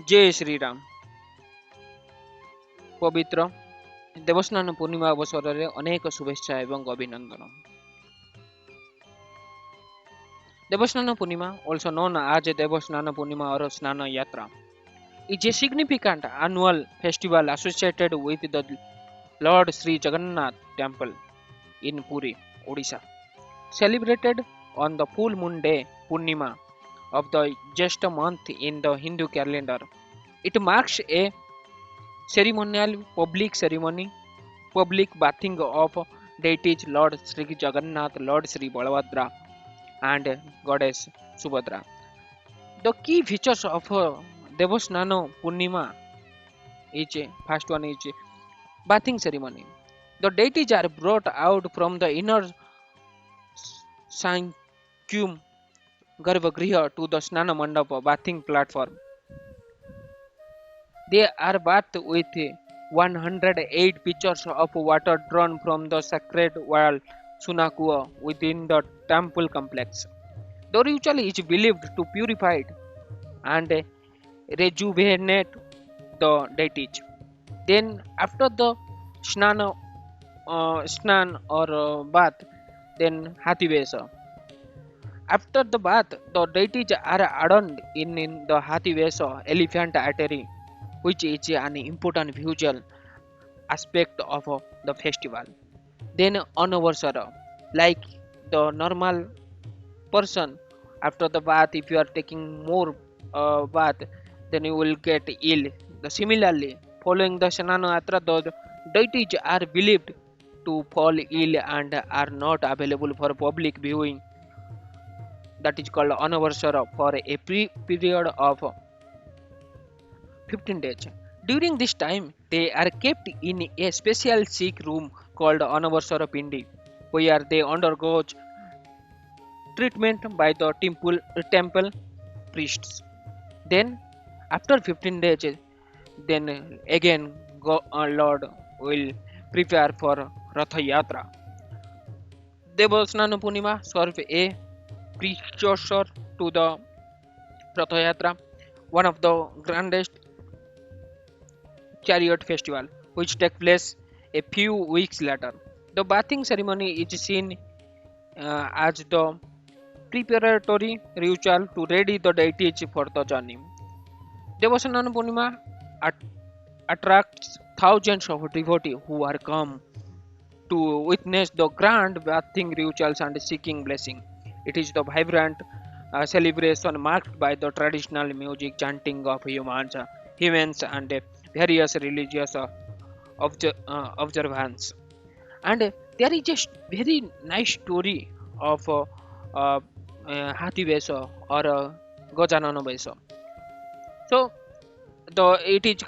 जय श्री राम। पवित्र देवस्नान पूर्णिमा अवसर में अनेक शुभेच्छा एवं अभिनंदन। देवस्नान पूर्णिमा, also known as Devasnana Purnima or Snana Yatra, is a significant annual festival associated with the Lord Sri Jagannath Temple in Puri, Odisha. Celebrated on the full moon day Purnima of the Jyeshtha month in the Hindu calendar, it marks a ceremonial public bathing of deities Lord Sri Jagannath, Lord Sri Balabhadra, and Goddess Subhadra. The key features of Devasnana Purnima is first one is bathing ceremony. The deities are brought out from the inner sanctum Garbhagriha to the Snana Mandapa bathing platform. They are bathed with 108 pitchers of water drawn from the sacred well Sunakua within the temple complex. The ritual is believed to purify and rejuvenate the deities. Then, after the snan or bath, then Hathivesa. After the bath, the deities are adorned in the Hathivesa elephant artery, which is an important visual aspect of the festival. Then Anavasara, like the normal person, after the bath, if you are taking more bath, then you will get ill. Similarly, following the Shanana Yatra, the deities are believed to fall ill and are not available for public viewing. That is called Anavasara for a period of 15 days. During this time, they are kept in a special Sikh room called Anavasara Pindi, where they undergo treatment by the temple priests. Then, after 15 days, then again Lord will prepare for Ratha Yatra. Devasnana Purnima serve a precursor to the Ratha Yatra, one of the grandest chariot festival, which takes place a few weeks later. The bathing ceremony is seen as the preparatory ritual to ready the deities for the journey. Devasnana Purnima at- attracts thousands of devotees who are come to witness the grand bathing rituals and seeking blessing. It is the vibrant celebration marked by the traditional music, chanting of humans and various religious observance. And there is just very nice story of Hathi Vesa or Gajanana Vesa. So the it is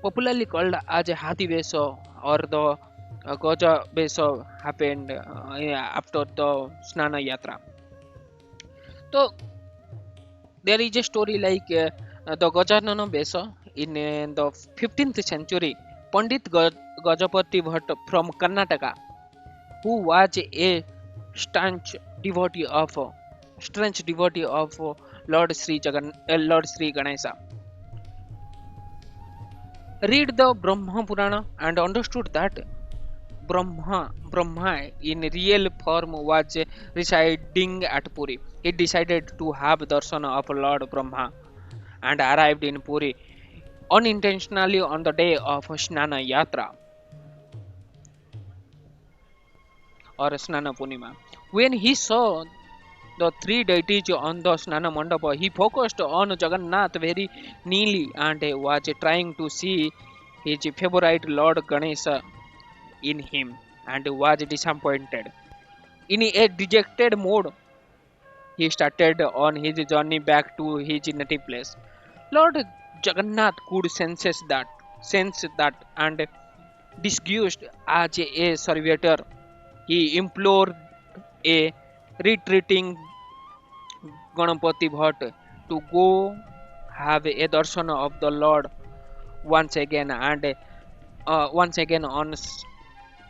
popularly called as a Hathi Vesa or the Gaja Vesa happened after the Snana Yatra. So there is a story like the Gajanana Vesa in the 15th century. Pandit Gajapati Bhatt from Karnataka, who was a staunch devotee of Lord Sri Ganesha, read the Brahma Purana and understood that Brahma in real form was residing at Puri. He decided to have darshan of Lord Brahma and arrived in Puri unintentionally on the day of Snana Yatra or Snana Purnima. When he saw the three deities on the Snana Mandapa, he focused on Jagannath very nearly and was trying to see his favorite Lord Ganesha in him and was disappointed. In a dejected mood, he started on his journey back to his native place. Lord Jagannath could sense that and disgusted as a servitor, he implored a retreating Ganapati Bhatt to go have a darshan of the Lord once again on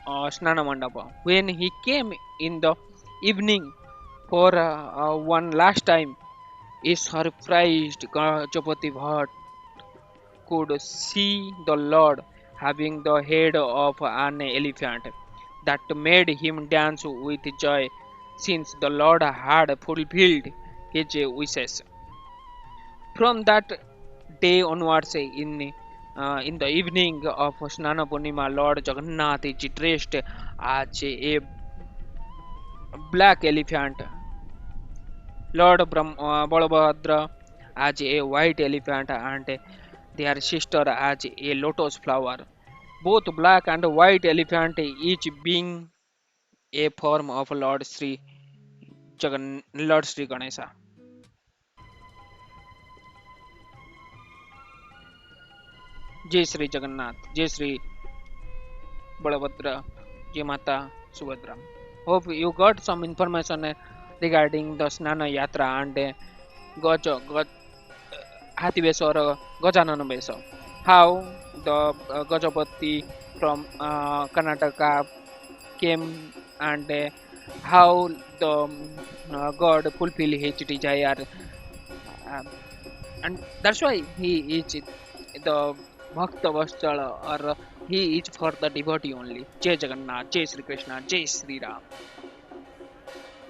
Snana Mandapa. When he came in the evening for one last time, he surprised Gajapati Bhatt could see the Lord having the head of an elephant. That made him dance with joy, since the Lord had fulfilled his wishes. From that day onwards, in the evening of Snana Purnima, Lord Jagannath is dressed as a black elephant, Balabhadra as a white elephant, and their sister as a lotus flower. Both black and white elephant, each being a form of Lord Sri Ganesha. Jai Sri Jagannath, Jai Sri Balabhadra, Jai Mata Subhadra. Hope you got some information regarding the Snana Yatra and Gaj Hathi Beso or Gajanana Beso. How the Gajapati from Karnataka came, and how the God fulfill his desire, um, and that's why he is the Bhakta Vatsala, or he is for the devotee only. Jai Jagannath, Jai Sri Krishna, Jai Sri Ram.